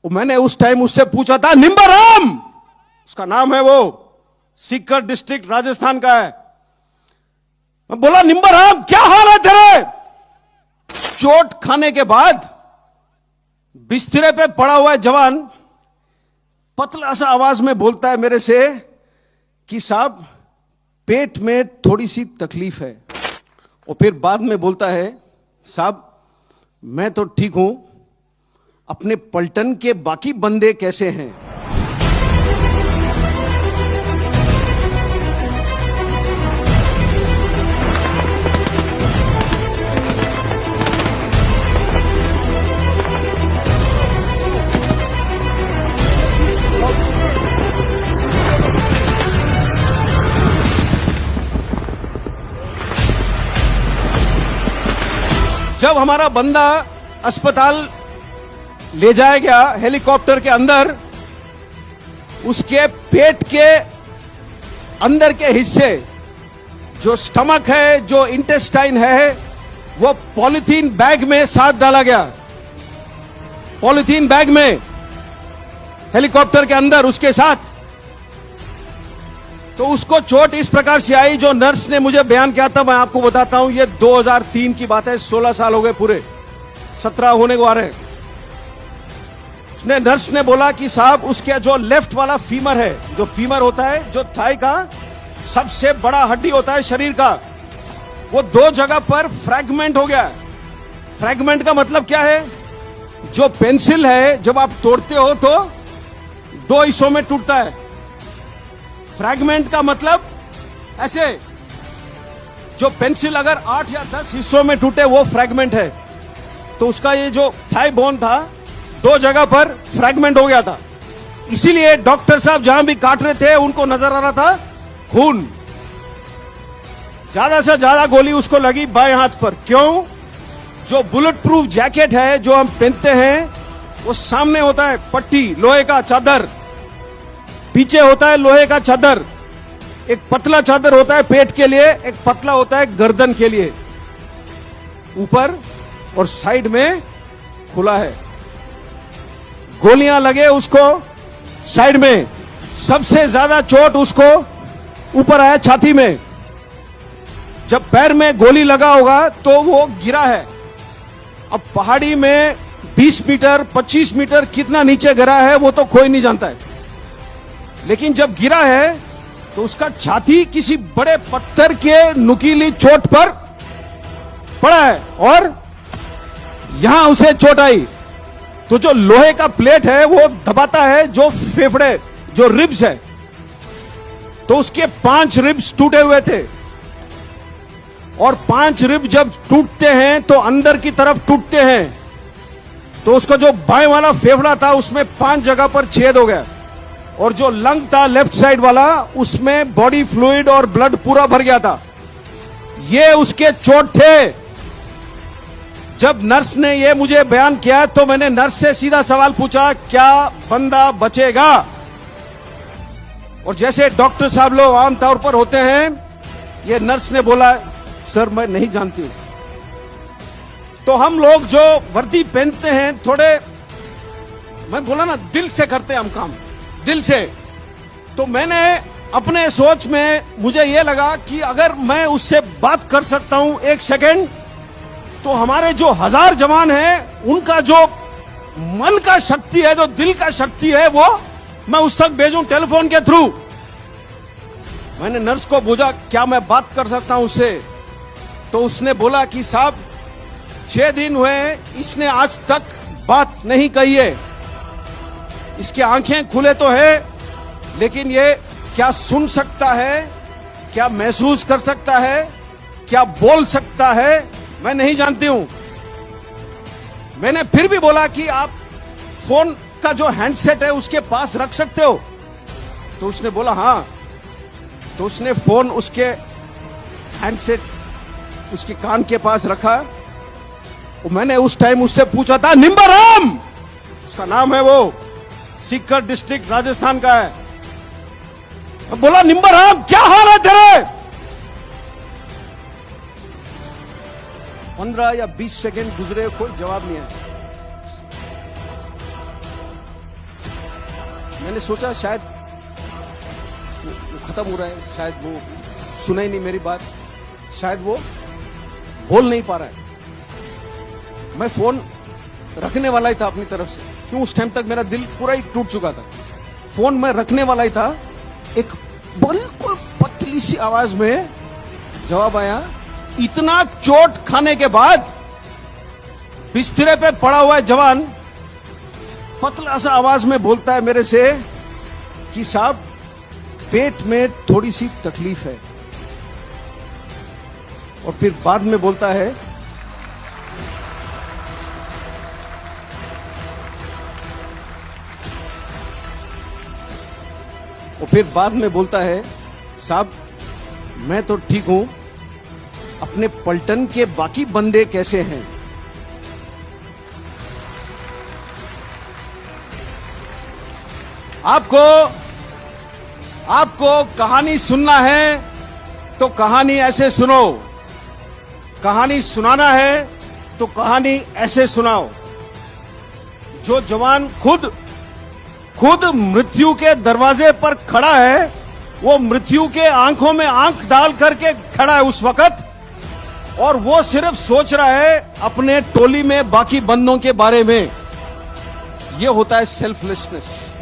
मैंने उस टाइम उससे पूछा था, निम्बाराम उसका नाम है, वो सीकर डिस्ट्रिक्ट राजस्थान का है। मैं बोला, निम्बाराम क्या हाल है तेरे? चोट खाने के बाद बिस्तरे पे पड़ा हुआ है जवान, पतला सा आवाज में बोलता है मेरे से कि साहब पेट में थोड़ी सी तकलीफ है, और फिर बाद में बोलता है, साहब मैं तो ठीक हूं, अपने पलटन के बाकी बंदे कैसे हैं? जब हमारा बंदा अस्पताल ले जाया गया हेलीकॉप्टर के अंदर, उसके पेट के अंदर के हिस्से, जो स्टमक है, जो इंटेस्टाइन है, वो पॉलीथीन बैग में साथ डाला गया। पॉलीथीन बैग में हेलीकॉप्टर के अंदर उसके साथ। तो उसको चोट इस प्रकार से आई, जो नर्स ने मुझे बयान किया था, मैं आपको बताता हूं, ये 2003 की बात है, 16 साल हो गए पूरे, 17 होने को आ रहे। उसने नर्स ने बोला कि साहब उसके जो लेफ्ट वाला फीमर है, जो फीमर होता है, जो थाई का सबसे बड़ा हड्डी होता है शरीर का, वो 2 जगह पर फ्रैगमेंट हो गया। फ्रैगमेंट का मतलब क्या है? जो पेंसिल है जब आप तोड़ते हो तो 2 हिस्सों में टूटता है। फ्रैगमेंट का मतलब ऐसे, जो पेंसिल अगर 8 या 10 हिस्सों में टूटे वो फ्रैगमेंट है। तो उसका ये जो थाई बोन था, 2 जगह पर फ्रैगमेंट हो गया था। इसीलिए डॉक्टर साहब जहां भी काट रहे थे उनको नजर आ रहा था खून। ज्यादा से ज्यादा गोली उसको लगी बाएं हाथ पर। क्यों? जो बुलेट प्रूफ जैकेट है जो हम पहनते हैं, वो सामने होता है पट्टी, लोहे का चादर, पीछे होता है लोहे का चादर। एक पतला चादर होता है पेट के लिए, एक पतला होता है गर्दन के लिए। ऊपर और साइड में खुला है। गोलियां लगे उसको साइड में। सबसे ज्यादा चोट उसको ऊपर आया छाती में। जब पैर में गोली लगा होगा तो वो गिरा है। अब पहाड़ी में 20 मीटर 25 मीटर कितना नीचे गिरा है वो तो कोई नहीं जानता है, लेकिन जब गिरा है तो उसका छाती किसी बड़े पत्थर के नुकीली चोट पर पड़ा है, और यहां उसे चोट आई। तो जो लोहे का प्लेट है वो दबाता है जो फेफड़े, जो रिब्स है। तो उसके 5 रिब्स टूटे हुए थे, और 5 रिब जब टूटते हैं तो अंदर की तरफ टूटते हैं। तो उसका जो बाएं वाला फेफड़ा था उसमें 5 जगह पर छेद हो गया, और जो लंग था लेफ्ट साइड वाला, उसमें बॉडी फ्लूइड और ब्लड पूरा भर गया था। ये उसके चोट थे। जब नर्स ने ये मुझे बयान किया तो मैंने नर्स से सीधा सवाल पूछा, क्या बंदा बचेगा? और जैसे डॉक्टर साहब लोग आमतौर पर होते हैं, ये नर्स ने बोला, सर मैं नहीं जानती हूं। तो हम लोग जो वर्दी पहनते हैं, थोड़े, मैं बोला ना, दिल से करते हैं हम काम, दिल से। तो मैंने अपने सोच में, मुझे यह लगा कि अगर मैं उससे बात कर सकता हूं 1 सेकेंड, तो हमारे जो 1000 जवान हैं, उनका जो मन का शक्ति है, जो दिल का शक्ति है, वो मैं उस तक भेजूं टेलीफोन के थ्रू। मैंने नर्स को पूछा, क्या मैं बात कर सकता हूं उससे? तो उसने बोला कि साहब 6 दिन हुए, इसने आज तक बात नहीं कही है। इसकी आंखें खुले तो है, लेकिन ये क्या सुन सकता है, क्या महसूस कर सकता है, क्या बोल सकता है, मैं नहीं जानती हूं। मैंने फिर भी बोला कि आप फोन का जो हैंडसेट है उसके पास रख सकते हो? तो उसने बोला हां। तो उसने फोन उसके हैंडसेट उसके कान के पास रखा, और मैंने उस टाइम उससे पूछा था, निम्बाराम उसका नाम है, वो सीकर डिस्ट्रिक्ट राजस्थान का है। बोला, निम्बाराम क्या हाल है तेरे? 15 या 20 सेकंड गुजरे, कोई जवाब नहीं है। मैंने सोचा शायद वो खत्म हो रहा है, शायद वो सुना ही नहीं मेरी बात, शायद वो बोल नहीं पा रहा है। मैं फोन रखने वाला ही था अपनी तरफ से, क्यों उस टाइम तक मेरा दिल पूरा ही टूट चुका था। फोन मैं रखने वाला ही था, एक बिल्कुल पतली सी आवाज में जवाब आया। इतना चोट खाने के बाद बिस्तरे पे पड़ा हुआ है जवान पतला सा आवाज में बोलता है मेरे से कि साहब पेट में थोड़ी सी तकलीफ है, और फिर बाद में बोलता है साहब मैं तो ठीक हूं, अपने पलटन के बाकी बंदे कैसे हैं? आपको कहानी सुनना है तो कहानी ऐसे सुनो, कहानी सुनाना है तो कहानी ऐसे सुनाओ। जो जवान खुद मृत्यु के दरवाजे पर खड़ा है, वो मृत्यु के आंखों में आंख डाल करके खड़ा है उस वक्त, और वो सिर्फ सोच रहा है अपने टोली में बाकी बंदों के बारे में। ये होता है सेल्फलेसनेस।